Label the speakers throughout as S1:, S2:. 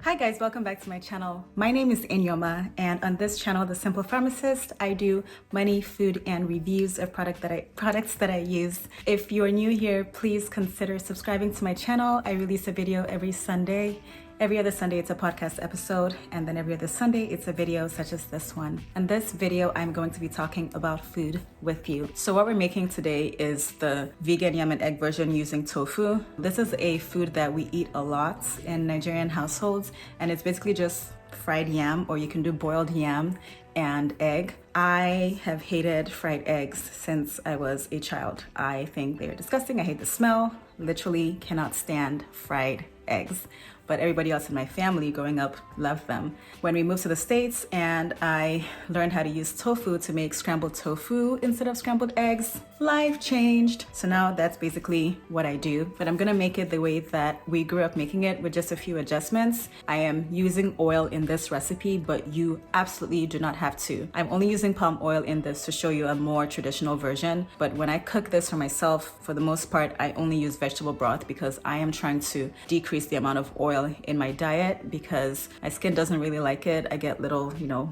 S1: Hi guys, welcome back to my channel. My name is Inyoma, and on this channel, The Simple Pharmacist, I do money, food, and reviews of products that I use. If you're new here, please consider subscribing to my channel. I release a video every Sunday. Every other Sunday, it's a podcast episode, and then every other Sunday, it's a video such as this one. In this video, I'm going to be talking about food with you. So what we're making today is the vegan yam and egg version using tofu. This is a food that we eat a lot in Nigerian households, and it's basically just fried yam, or you can do boiled yam and egg. I have hated fried eggs since I was a child. I think they are disgusting. I hate the smell. Literally cannot stand fried eggs. But everybody else in my family growing up loved them. When we moved to the States and I learned how to use tofu to make scrambled tofu instead of scrambled eggs, life changed. So now that's basically what I do. But I'm gonna make it the way that we grew up making it with just a few adjustments. I am using oil in this recipe, but you absolutely do not have to. I'm only using palm oil in this to show you a more traditional version. But when I cook this for myself, for the most part, I only use vegetable broth because I am trying to decrease the amount of oil in my diet because my skin doesn't really like it. I get little,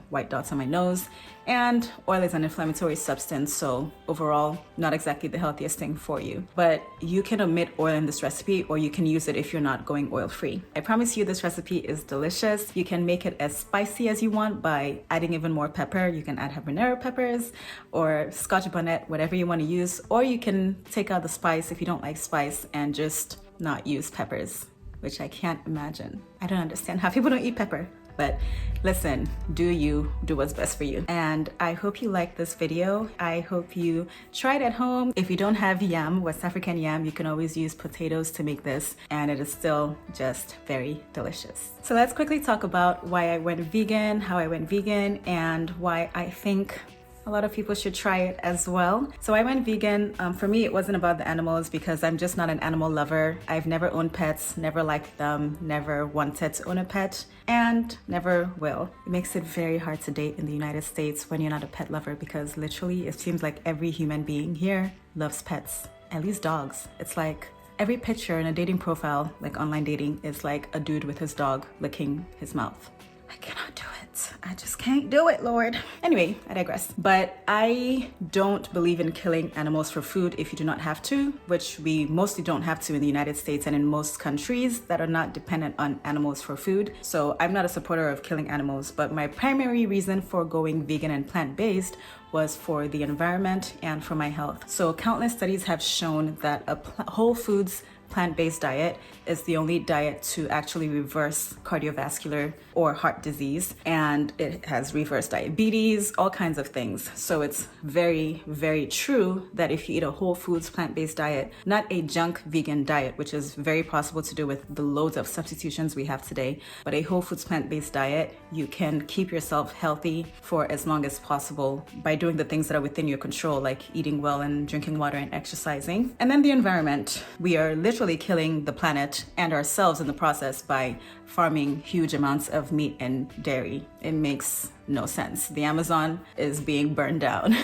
S1: white dots on my nose, and oil is an inflammatory substance, so overall, not exactly the healthiest thing for you. But you can omit oil in this recipe, or you can use it if you're not going oil-free. I promise you this recipe is delicious. You can make it as spicy as you want by adding even more pepper. You can add habanero peppers or Scotch bonnet, whatever you want to use, or you can take out the spice if you don't like spice and just not use peppers, which I can't imagine. I don't understand how people don't eat pepper. But listen, do what's best for you. And I hope you like this video. I hope you try it at home. If you don't have yam, West African yam, you can always use potatoes to make this, and it is still just very delicious. So let's quickly talk about why I went vegan, how I went vegan, and why I think a lot of people should try it as well. So I went vegan. For me, it wasn't about the animals because I'm just not an animal lover. I've never owned pets, never liked them, never wanted to own a pet, and never will. It makes it very hard to date in the United States when you're not a pet lover because literally it seems like every human being here loves pets, at least dogs. It's like every picture in a dating profile, like online dating, is like a dude with his dog licking his mouth. I cannot do it. I just can't do it, Lord. Anyway, I digress. But I don't believe in killing animals for food if you do not have to, which we mostly don't have to in the United States and in most countries that are not dependent on animals for food. So I'm not a supporter of killing animals, but my primary reason for going vegan and plant-based was for the environment and for my health. So countless studies have shown that a whole foods plant-based diet is the only diet to actually reverse cardiovascular or heart disease, and it has reversed diabetes, all kinds of things. So it's very, very true that if you eat a whole foods plant-based diet, not a junk vegan diet, which is very possible to do with the loads of substitutions we have today, but a whole foods plant-based diet, you can keep yourself healthy for as long as possible by doing the things that are within your control, like eating well and drinking water and exercising. And then the environment. We are literally killing the planet and ourselves in the process by farming huge amounts of meat and dairy. It makes no sense. The Amazon is being burned down.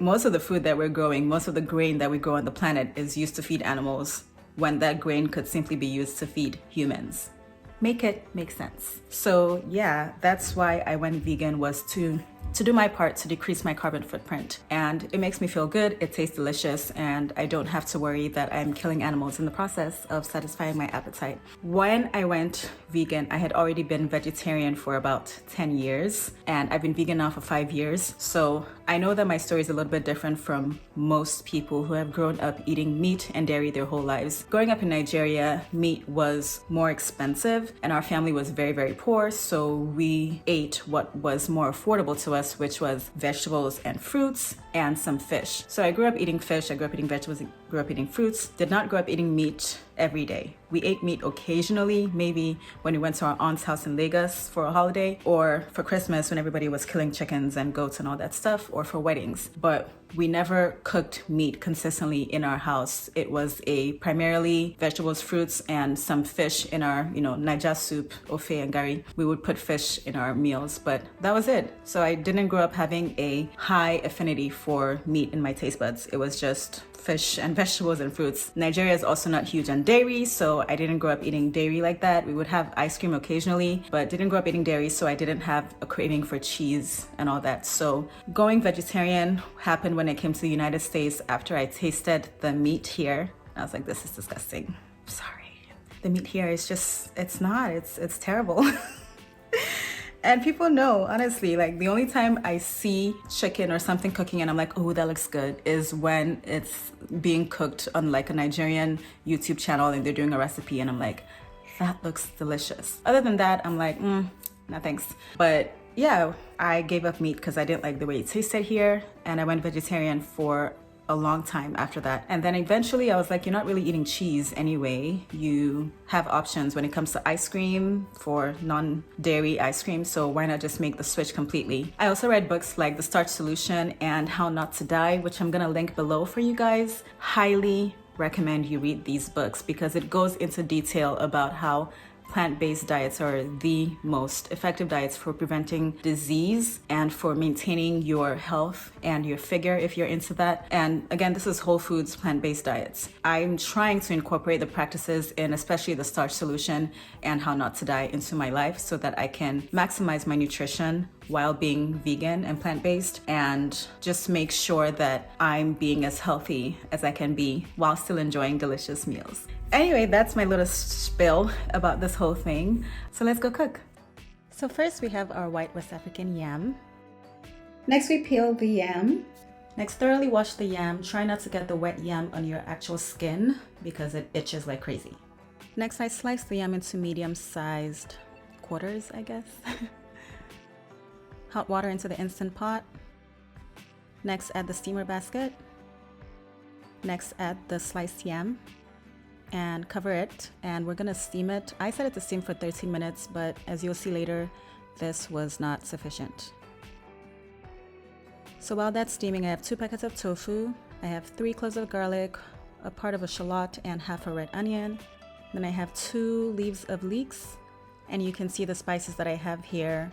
S1: Most of the food that we're growing, most of the grain that we grow on the planet is used to feed animals when that grain could simply be used to feed humans. Make it make sense. So yeah, that's why I went vegan, was to do my part to decrease my carbon footprint. And it makes me feel good, it tastes delicious, and I don't have to worry that I'm killing animals in the process of satisfying my appetite. When I went vegan, I had already been vegetarian for about 10 years, and I've been vegan now for 5 years. So I know that my story is a little bit different from most people who have grown up eating meat and dairy their whole lives. Growing up in Nigeria, meat was more expensive, and our family was very, very poor, so we ate what was more affordable to us, which was vegetables and fruits and some fish. So I grew up eating fish, I grew up eating vegetables, I grew up eating fruits, did not grow up eating meat every day. We ate meat occasionally, maybe when we went to our aunt's house in Lagos for a holiday, or for Christmas when everybody was killing chickens and goats and all that stuff, or for weddings. But we never cooked meat consistently in our house. It was a primarily vegetables, fruits, and some fish in our, Niger soup, ofe and gari. We would put fish in our meals, but that was it. So I didn't grow up having a high affinity for meat in my taste buds. It was just fish and vegetables and fruits. Nigeria is also not huge on dairy, so I didn't grow up eating dairy like that. We would have ice cream occasionally, but didn't grow up eating dairy, so I didn't have a craving for cheese and all that. So going vegetarian happened when it came to the United States after I tasted the meat here. I was like, this is disgusting. Sorry. The meat here is just, it's terrible. And people know, honestly, like the only time I see chicken or something cooking and I'm like, oh, that looks good, is when it's being cooked on like a Nigerian YouTube channel and they're doing a recipe and I'm like, that looks delicious. Other than that, I'm like, no thanks. But yeah, I gave up meat because I didn't like the way it tasted here, and I went vegetarian for a long time after that. And then eventually I was like, you're not really eating cheese anyway. You have options when it comes to ice cream for non-dairy ice cream, so why not just make the switch completely? I also read books like The Starch Solution and How Not to Die, which I'm gonna link below for you guys. Highly recommend you read these books because it goes into detail about how plant-based diets are the most effective diets for preventing disease and for maintaining your health and your figure if you're into that. And again, this is whole foods plant-based diets. I'm trying to incorporate the practices in especially the Starch Solution and How Not to Die into my life so that I can maximize my nutrition while being vegan and plant-based, and just make sure that I'm being as healthy as I can be while still enjoying delicious meals. Anyway, that's my little spill about this whole thing. So let's go cook. So first we have our white West African yam. Next we peel the yam. Next, thoroughly wash the yam. Try not to get the wet yam on your actual skin because it itches like crazy. Next, I slice the yam into medium-sized quarters, I guess. Hot water into the Instant Pot. Next, add the steamer basket. Next, add the sliced yam and cover it, and we're gonna steam it. I set it to steam for 13 minutes, but as you'll see later, this was not sufficient. So while that's steaming, I have 2 packets of tofu. I have 3 cloves of garlic, a part of a shallot, and half a red onion. Then I have 2 leaves of leeks, and you can see the spices that I have here.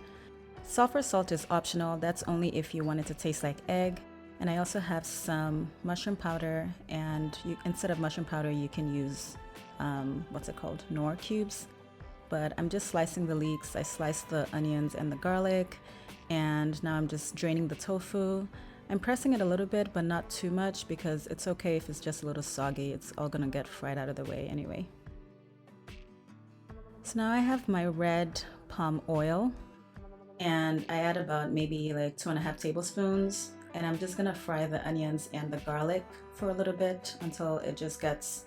S1: Sulphur salt is optional. That's only if you want it to taste like egg. And I also have some mushroom powder, and instead of mushroom powder, you can use, what's it called? Knorr cubes. But I'm just slicing the leeks. I sliced the onions and the garlic, and now I'm just draining the tofu. I'm pressing it a little bit, but not too much because it's okay if it's just a little soggy. It's all gonna get fried out of the way anyway. So now I have my red palm oil, and I add about maybe like 2.5 tablespoons, and I'm just gonna fry the onions and the garlic for a little bit until it just gets,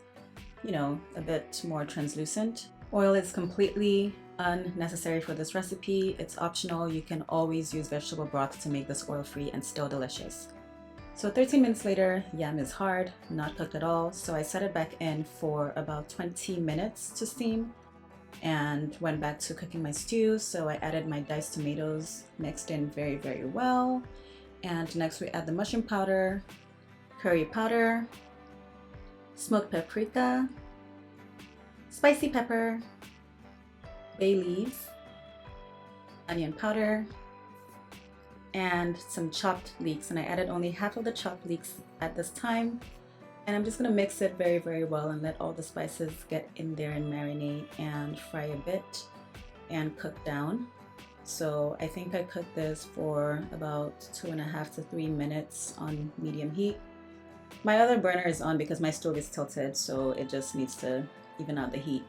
S1: a bit more translucent. Oil is completely unnecessary for this recipe. It's optional. You can always use vegetable broth to make this oil-free and still delicious. So 13 minutes later, yam is hard, not cooked at all, so I set it back in for about 20 minutes to steam and went back to cooking my stew. So I added my diced tomatoes, mixed in very, very well. And next we add the mushroom powder, curry powder, smoked paprika, spicy pepper, bay leaves, onion powder, and some chopped leeks. And I added only half of the chopped leeks at this time. And I'm just gonna mix it very, very well and let all the spices get in there and marinate and fry a bit and cook down. So I think I cooked this for about 2.5 to 3 minutes on medium heat. My other burner is on because my stove is tilted, so it just needs to even out the heat.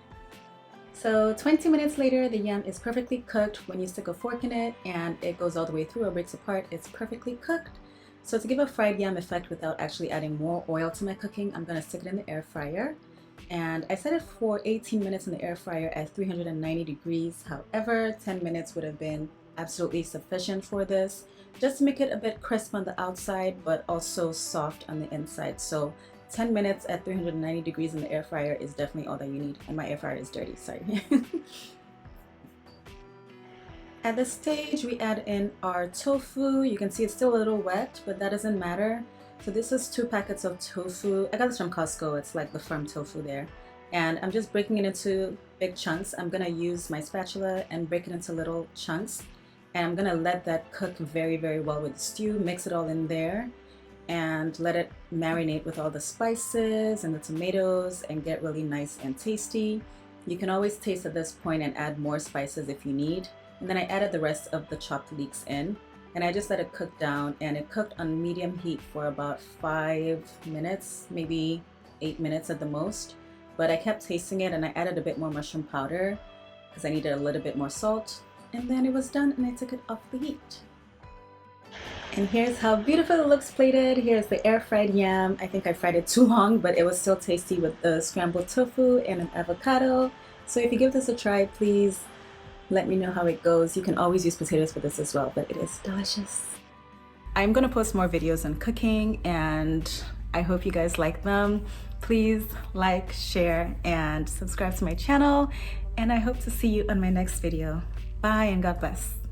S1: So 20 minutes later, the yam is perfectly cooked. When you stick a fork in it and it goes all the way through or breaks apart, it's perfectly cooked. So to give a fried yam effect without actually adding more oil to my cooking, I'm gonna stick it in the air fryer. And I set it for 18 minutes in the air fryer at 390 degrees. However, 10 minutes would have been absolutely sufficient for this, just to make it a bit crisp on the outside, but also soft on the inside. So 10 minutes at 390 degrees in the air fryer is definitely all that you need. And my air fryer is dirty, sorry. At this stage, we add in our tofu. You can see it's still a little wet, but that doesn't matter. So this is 2 packets of tofu. I got this from Costco. It's like the firm tofu there. And I'm just breaking it into big chunks. I'm gonna use my spatula and break it into little chunks. And I'm gonna let that cook very, very well with the stew, mix it all in there, and let it marinate with all the spices and the tomatoes and get really nice and tasty. You can always taste at this point and add more spices if you need. And then I added the rest of the chopped leeks in, and I just let it cook down, and it cooked on medium heat for about 5 minutes, maybe 8 minutes at the most. But I kept tasting it, and I added a bit more mushroom powder because I needed a little bit more salt. And then it was done, and I took it off the heat. And here's how beautiful it looks plated. Here's the air fried yam. I think I fried it too long, but it was still tasty with the scrambled tofu and an avocado. So if you give this a try, please let me know how it goes. You can always use potatoes for this as well, but it is delicious. I'm gonna post more videos on cooking, and I hope you guys like them. Please like, share, and subscribe to my channel. And I hope to see you on my next video. Bye and God bless.